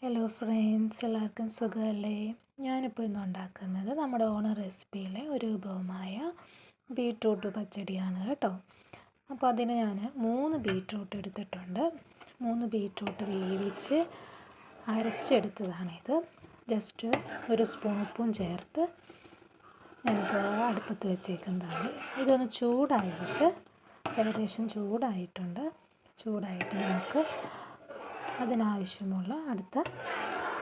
Hello friends, എല്ലാവർക്കും സുഖമല്ലേ? ഞാനിപ്പോൾ ഇന്ന് ഉണ്ടാക്കുന്നത് നമ്മുടെ ഓണ റെസിപ്പിയിലെ ഒരു വിഭവമായ ബീട്രൂട്ട് പച്ചടിയാണ് കേട്ടോ. അപ്പോൾ അതിന് ഞാൻ 3 ബീട്രൂട്ട് എടുത്തിട്ടുണ്ട്. 3 ബീട്രൂട്ട് വേവിച്ച് അരച്ചെടുത്തതാണിത്. ജസ്റ്റ് ഒരു സ്പൂൺ ഉപ്പും ചേർത്ത് ഞാനിപ്പോൾ അടുപ്പത്ത് വെച്ചേക്കുന്നതാണ്. ഇതൊന്ന് ചൂടായിട്ട് ഏകദേശം ചൂടായിട്ട് നമുക്ക് അതിനാവശ്യമുള്ള അടുത്ത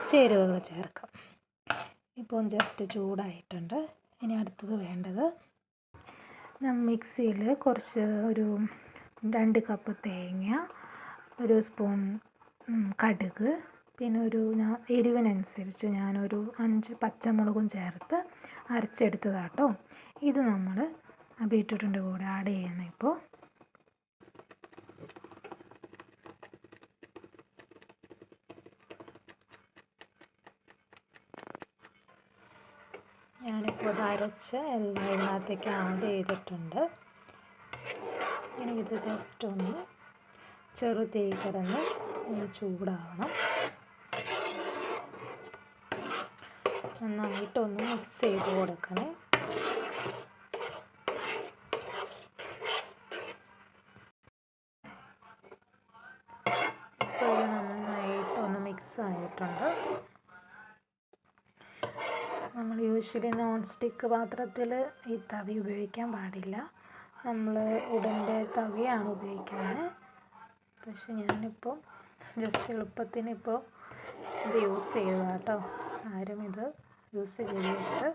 ചേരുവകൾ ചേർക്കാം. ഇപ്പോൾ ജസ്റ്റ് ചൂടായിട്ടുണ്ട്. ഇനി അടുത്തത് വേണ്ടത് മിക്സിയിൽ ഒരു 2 കപ്പ് തേങ്ങ, ഒരു സ്പൂൺ കടുക്, പിന്നെ എരിവിനനുസരിച്ച് ഞാനൊരു 5 പച്ചമുളകും ചേർത്ത് അരച്ചെടുത്തതാട്ടോ. ഇത് നമ്മൾ ബീട്രൂട്ടിൻ്റെ കൂടെ ആഡ് ചെയ്യണം. ഇപ്പോൾ ഞാനിപ്പോൾ ഇത് അരച്ച് എല്ലാം ഇതിനകത്തേക്ക് ആഡ് ചെയ്തിട്ടുണ്ട്. ഇനി ഇത് ജസ്റ്റ് ഒന്ന് ചെറുതീ കിടന്ന് ഒന്ന് ചൂടാവണം. നന്നായിട്ടൊന്ന് മിക്സ് ചെയ്ത് കൊടുക്കണേ. ഇപ്പോൾ ഇത് നന്നായിട്ടൊന്ന് മിക്സ് ആയിട്ടുണ്ട്. നമ്മൾ യൂഷ്വലി നോൺ സ്റ്റിക്ക് പാത്രത്തിൽ ഈ തവി ഉപയോഗിക്കാൻ പാടില്ല. നമ്മൾ ഉടൻ്റെ തവിയാണ് ഉപയോഗിക്കുന്നത്. പക്ഷെ ഞാനിപ്പോൾ ജസ്റ്റ് എളുപ്പത്തിന് ഇപ്പോൾ ഇത് യൂസ് ചെയ്തതാണ് കേട്ടോ. ആരും ഇത് യൂസ് ചെയ്തിട്ട്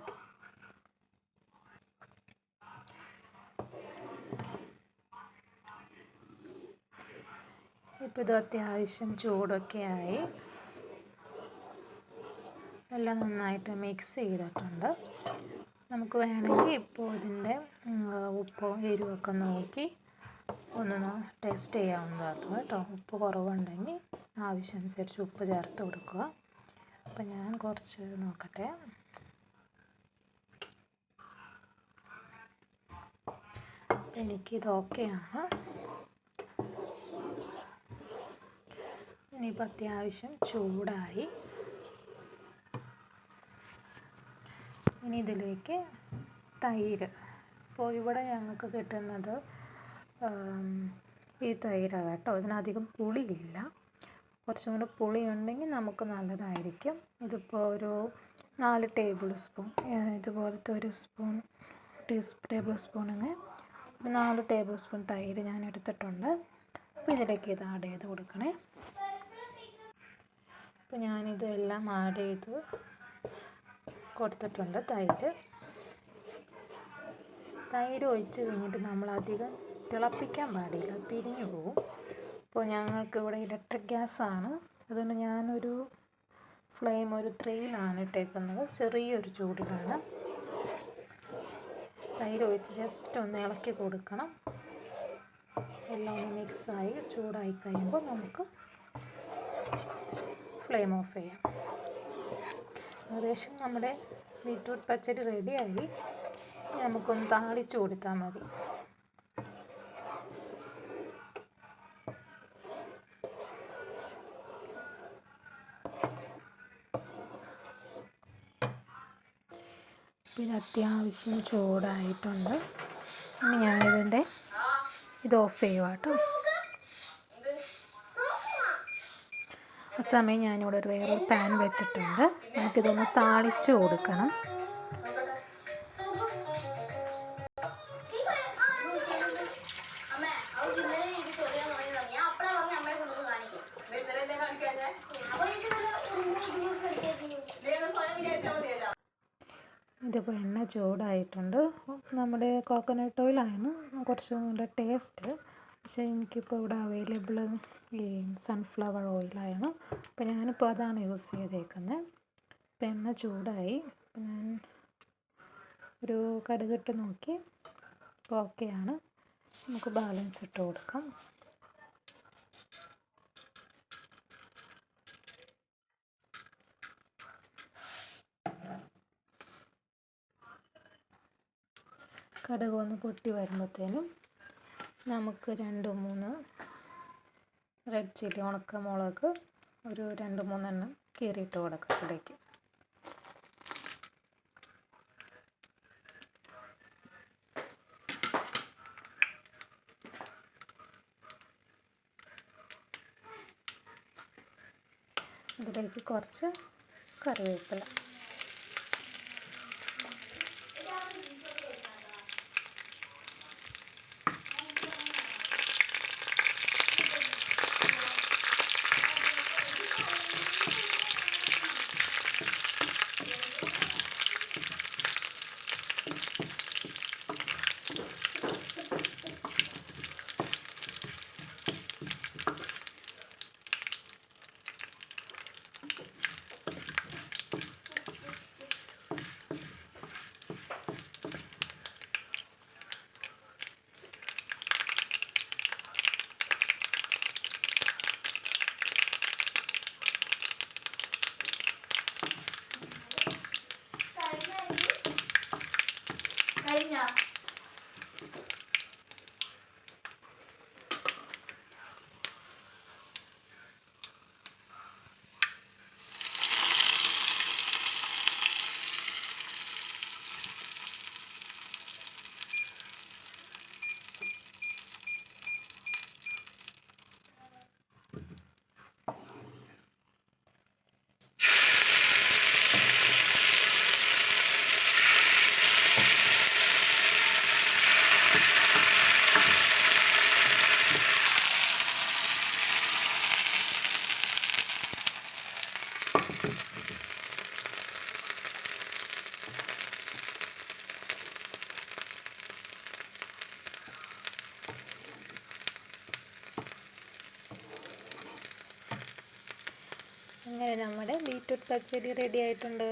ഇപ്പോൾ ഇത് അത്യാവശ്യം ചൂടൊക്കെ ആയി എല്ലാം നന്നായിട്ട് മിക്സ് ചെയ്തിട്ടുണ്ട്. നമുക്ക് വേണമെങ്കിൽ ഇപ്പോൾ ഇതിൻ്റെ ഉപ്പും എരിവൊക്കെ നോക്കി ഒന്ന് ടേസ്റ്റ് ചെയ്യാവുന്നതാണ് കേട്ടോ. ഉപ്പ് കുറവുണ്ടെങ്കിൽ ആവശ്യമനുസരിച്ച് ഉപ്പ് ചേർത്ത് കൊടുക്കുക. അപ്പം ഞാൻ കുറച്ച് നോക്കട്ടെ. എനിക്കിത് ഓക്കെയാണ്. ഇനിയിപ്പോൾ അത്യാവശ്യം ചൂടായി. ഇനി ഇതിലേക്ക് തൈര്. ഇപ്പോൾ ഇവിടെ ഞങ്ങൾക്ക് കിട്ടുന്നത് ഈ തൈരാണ് കേട്ടോ. ഇതിനധികം പുളിയില്ല. കുറച്ചും കൂടെ പുളി ഉണ്ടെങ്കിൽ നമുക്ക് നല്ലതായിരിക്കും. ഇതിപ്പോൾ ഒരു 4 ടേബിൾ സ്പൂൺ ഇതുപോലത്തെ ഒരു ടേബിൾ സ്പൂണിന് 4 ടേബിൾ സ്പൂൺ തൈര് ഞാൻ എടുത്തിട്ടുണ്ട്. അപ്പോൾ ഇതിലേക്ക് ഇത് ആഡ് ചെയ്ത് കൊടുക്കണേ. അപ്പോൾ ഞാനിതെല്ലാം ആഡ് ചെയ്ത് കൊടുത്തിട്ടുണ്ട്. തൈര് ഒഴിച്ച് കഴിഞ്ഞിട്ട് നമ്മളധികം തിളപ്പിക്കാൻ പാടില്ല, പിരിഞ്ഞു പോകും. അപ്പോൾ ഞങ്ങൾക്കിവിടെ ഇലക്ട്രിക് ഗ്യാസാണ്. അതുകൊണ്ട് ഞാനൊരു ഫ്ലെയിം ഒരു 3-ലാണ് ഇട്ടേക്കുന്നത്. ചെറിയൊരു ചൂടിലാണ്. തൈര് ഒഴിച്ച് ജസ്റ്റ് ഒന്ന് ഇളക്കി കൊടുക്കണം. എല്ലാം ഒന്ന് മിക്സായി ചൂടായി കഴിയുമ്പോൾ നമുക്ക് ഫ്ലെയിം ഓഫ് ചെയ്യാം. ഏകദേശം നമ്മുടെ ബീട്രൂട്ട് പച്ചടി റെഡിയായി. നമുക്കൊന്ന് താളിച്ച് കൊടുത്താൽ മതി. ഇത് അത്യാവശ്യം ചൂടായിട്ടുണ്ട്. ഇനി ഞാനിതിൻ്റെ ഇത് ഓഫ് ചെയ്യുക കേട്ടോ. ആ സമയം ഞാനിവിടെ വേറൊരു പാൻ വെച്ചിട്ടുണ്ട്. നമുക്കിതൊന്ന് താളിച്ച് കൊടുക്കണം. ഇതിപ്പോൾ എണ്ണ ചൂടായിട്ടുണ്ട്. നമ്മുടെ കോക്കനട്ട് ഓയിലാണ് കുറച്ചും കൂടെ ടേസ്റ്റ്. പക്ഷേ എനിക്കിപ്പോൾ ഇവിടെ അവൈലബിൾ ഈ സൺഫ്ലവർ ഓയിലാണ്. അപ്പോൾ ഞാനിപ്പോൾ അതാണ് യൂസ് ചെയ്തേക്കുന്നത്. അപ്പോൾ എണ്ണ ചൂടായി. അപ്പോൾ ഞാൻ ഒരു കടുകിട്ട് നോക്കി. അപ്പോൾ ഓക്കെയാണ്. നമുക്ക് ബാലൻസ് ഇട്ട് കൊടുക്കാം. കടുക് ഒന്ന് പൊട്ടി വരുമ്പോഴത്തേനും നമുക്ക് 2-3 റെഡ് ചില്ലി, ഉണക്കമുളക്, ഒരു 2-3 എണ്ണം കീറിയിട്ട് കൊടുക്കാം ഇതിലേക്ക്. ഇതിലേക്ക് കുറച്ച് കറിവേപ്പില, അങ്ങനെ നമ്മുടെ ബീറ്റ്റൂട്ട് പച്ചടി റെഡി ആയിട്ടുണ്ട്.